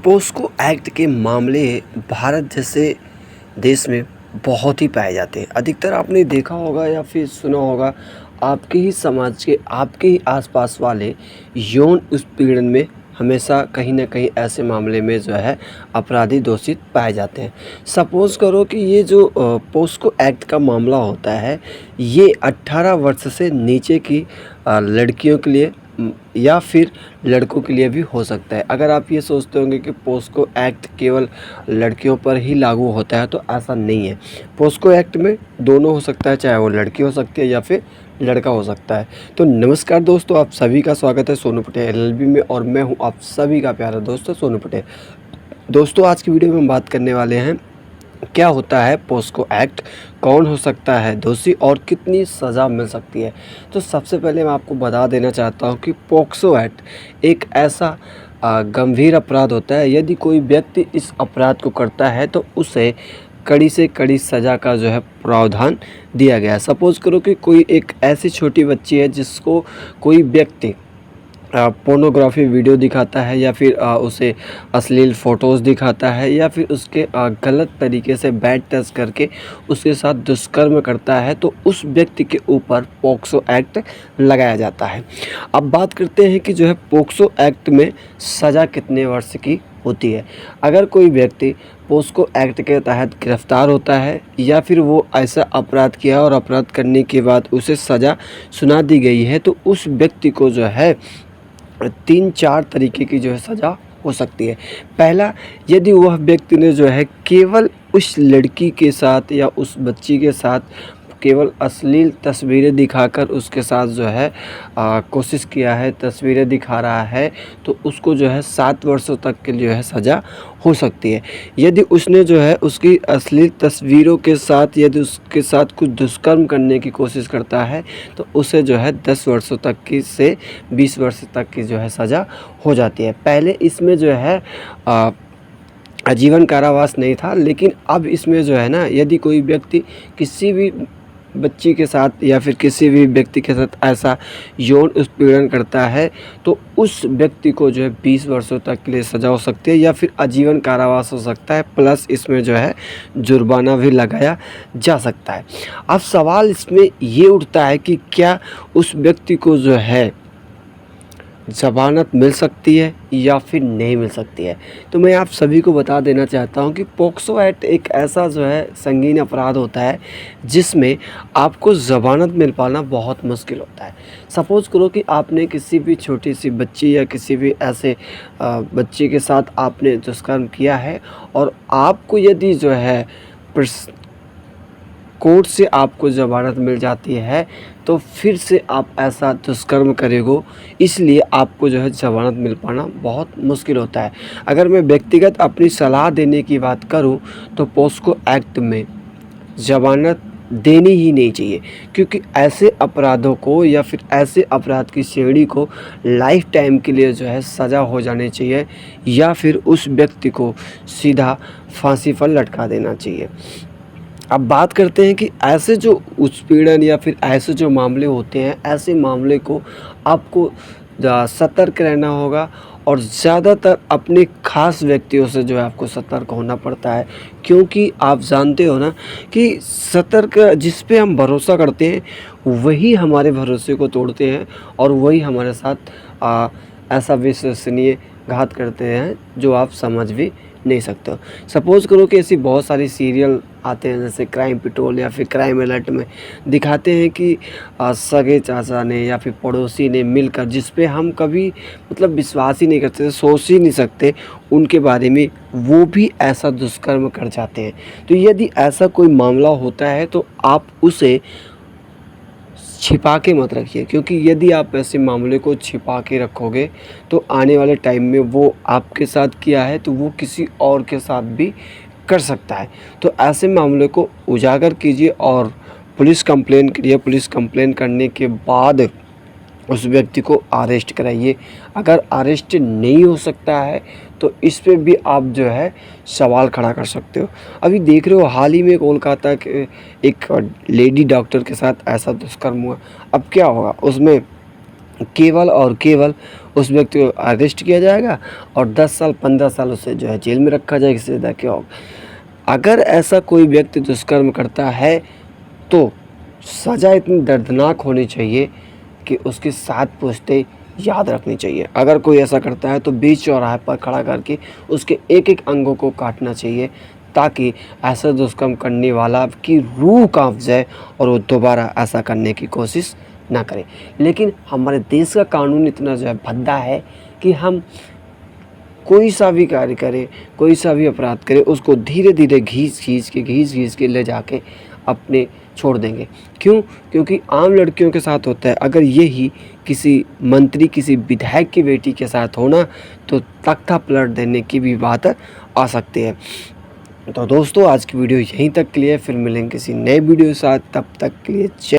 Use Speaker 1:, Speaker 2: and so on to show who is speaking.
Speaker 1: POCSO act के मामले भारत जैसे देश में बहुत ही पाए जाते हैं। अधिकतर आपने देखा होगा या फिर सुना होगा, आपके ही समाज के, आपके ही आसपास वाले यौन उत्पीड़न में हमेशा कहीं न कहीं ऐसे मामले में जो है अपराधी दोषी पाए जाते हैं। सपोज़ करो कि ये जो पोस्को एक्ट का मामला होता है, ये 18 वर्ष से नीचे की लड़कियों के लिए या फिर लड़कों के लिए भी हो सकता है। अगर आप ये सोचते होंगे कि पोस्को एक्ट केवल लड़कियों पर ही लागू होता है, तो ऐसा नहीं है। पोस्को एक्ट में दोनों हो सकता है, चाहे वो लड़की हो सकती है या फिर लड़का हो सकता है। तो नमस्कार दोस्तों, आप सभी का स्वागत है सोनू पटेल एलएलबी में, और मैं हूं आप सभी का प्यारा दोस्त सोनू पटेल। दोस्तों, आज की वीडियो में हम बात करने वाले हैं, क्या होता है पोस्को एक्ट, कौन हो सकता है दोषी और कितनी सज़ा मिल सकती है। तो सबसे पहले मैं आपको बता देना चाहता हूं कि पोक्सो एक्ट एक ऐसा गंभीर अपराध होता है। यदि कोई व्यक्ति इस अपराध को करता है तो उसे कड़ी से कड़ी सज़ा का जो है प्रावधान दिया गया है। सपोज़ करो कि कोई एक ऐसी छोटी बच्ची है जिसको कोई व्यक्ति पोर्नोग्राफी वीडियो दिखाता है, या फिर उसे अश्लील फ़ोटोज़ दिखाता है, या फिर उसके गलत तरीके से बैड टच करके उसके साथ दुष्कर्म करता है, तो उस व्यक्ति के ऊपर पोक्सो एक्ट लगाया जाता है। अब बात करते हैं कि जो है पोक्सो एक्ट में सज़ा कितने वर्ष की होती है। अगर कोई व्यक्ति पोस्को एक्ट के तहत गिरफ्तार होता है, या फिर वो ऐसा अपराध किया और अपराध करने के बाद उसे सज़ा सुना दी गई है, तो उस व्यक्ति को जो है 3-4 तरीके की जो है सज़ा हो सकती है। पहला, यदि वह व्यक्ति ने जो है केवल उस लड़की के साथ या उस बच्ची के साथ केवल अश्लील तस्वीरें दिखाकर उसके साथ जो है कोशिश किया है, तस्वीरें दिखा रहा है, तो उसको जो है 7 वर्षों तक के लिए जो है सज़ा हो सकती है। यदि उसने जो है उसकी अश्लील तस्वीरों के साथ, यदि उसके साथ कुछ दुष्कर्म करने की कोशिश करता है, तो उसे जो है 10 वर्षों तक की से 20 वर्ष तक की जो है सज़ा हो जाती है। पहले इसमें जो है आजीवन कारावास नहीं था, लेकिन अब इसमें जो है ना, यदि कोई व्यक्ति किसी भी बच्ची के साथ या फिर किसी भी व्यक्ति के साथ ऐसा यौन उत्पीड़न करता है, तो उस व्यक्ति को जो है 20 वर्षों तक के लिए सज़ा हो सकती है, या फिर आजीवन कारावास हो सकता है, प्लस इसमें जो है जुर्माना भी लगाया जा सकता है। अब सवाल इसमें ये उठता है कि क्या उस व्यक्ति को जो है ज़मानत मिल सकती है या फिर नहीं मिल सकती है। तो मैं आप सभी को बता देना चाहता हूं कि पोक्सो एक्ट एक ऐसा जो है संगीन अपराध होता है जिसमें आपको ज़मानत मिल पाना बहुत मुश्किल होता है। सपोज़ करो कि आपने किसी भी छोटी सी बच्ची या किसी भी ऐसे बच्चे के साथ आपने दुष्कर्म किया है, और आपको यदि जो है कोर्ट से आपको ज़मानत मिल जाती है, तो फिर से आप ऐसा दुष्कर्म करेंगे, इसलिए आपको जो है ज़मानत मिल पाना बहुत मुश्किल होता है। अगर मैं व्यक्तिगत अपनी सलाह देने की बात करूं, तो पोस्को एक्ट में ज़मानत देनी ही नहीं चाहिए, क्योंकि ऐसे अपराधों को या फिर ऐसे अपराध की श्रेणी को लाइफ टाइम के लिए जो है सज़ा हो जानी चाहिए, या फिर उस व्यक्ति को सीधा फांसी पर लटका देना चाहिए। अब बात करते हैं कि ऐसे जो उत्पीड़न या फिर ऐसे जो मामले होते हैं, ऐसे मामले को आपको सतर्क रहना होगा, और ज़्यादातर अपने ख़ास व्यक्तियों से जो है आपको सतर्क होना पड़ता है, क्योंकि आप जानते हो ना कि सतर्क जिस पे हम भरोसा करते हैं वही हमारे भरोसे को तोड़ते हैं, और वही हमारे साथ ऐसा विश्वसनीय घात करते हैं जो आप समझ भी नहीं सकते हो। सपोज़ करो कि ऐसी बहुत सारी सीरियल आते हैं, जैसे क्राइम पेट्रोल या फिर क्राइम अलर्ट में दिखाते हैं कि सगे चाचा ने या फिर पड़ोसी ने मिलकर, जिस पे हम कभी मतलब विश्वास ही नहीं करते, सोच ही नहीं सकते उनके बारे में, वो भी ऐसा दुष्कर्म कर जाते हैं। तो यदि ऐसा कोई मामला होता है तो आप उसे छिपा के मत रखिए, क्योंकि यदि आप ऐसे मामले को छिपा के रखोगे तो आने वाले टाइम में वो आपके साथ किया है तो वो किसी और के साथ भी कर सकता है। तो ऐसे मामले को उजागर कीजिए और पुलिस कंप्लेन करिए। पुलिस कंप्लेन करने के बाद उस व्यक्ति को अरेस्ट कराइए। अगर अरेस्ट नहीं हो सकता है तो इस पे भी आप जो है सवाल खड़ा कर सकते हो। अभी देख रहे हो, हाल ही में कोलकाता के एक लेडी डॉक्टर के साथ ऐसा दुष्कर्म हुआ। अब क्या होगा, उसमें केवल और केवल उस व्यक्ति को अरेस्ट किया जाएगा और 10 साल 15 साल उसे जो है जेल में रखा जाएगा। इससे ज़्यादा क्या होगा। अगर ऐसा कोई व्यक्ति दुष्कर्म करता है तो सज़ा इतनी दर्दनाक होनी चाहिए कि उसकी 7 पुश्तें याद रखनी चाहिए। अगर कोई ऐसा करता है तो बीच चौराहे पर खड़ा करके उसके एक-एक अंगों को काटना चाहिए, ताकि ऐसा दुष्कर्म करने वाला की रूह काँप जाए और वो दोबारा ऐसा करने की कोशिश ना करे। लेकिन हमारे देश का कानून इतना जो है भद्दा है कि हम कोई सा भी कार्य करें, कोई सा भी अपराध करें, उसको धीरे-धीरे घींच-घींच के ले जाके अपने छोड़ देंगे। क्यों? क्योंकि आम लड़कियों के साथ होता है। अगर यही किसी मंत्री, किसी विधायक की बेटी के साथ हो ना, तो तख्ता पलट देने की भी बात आ सकती है। तो दोस्तों, आज की वीडियो यहीं तक के लिए, फिर मिलेंगे किसी नए वीडियो के साथ। तब तक के लिए जय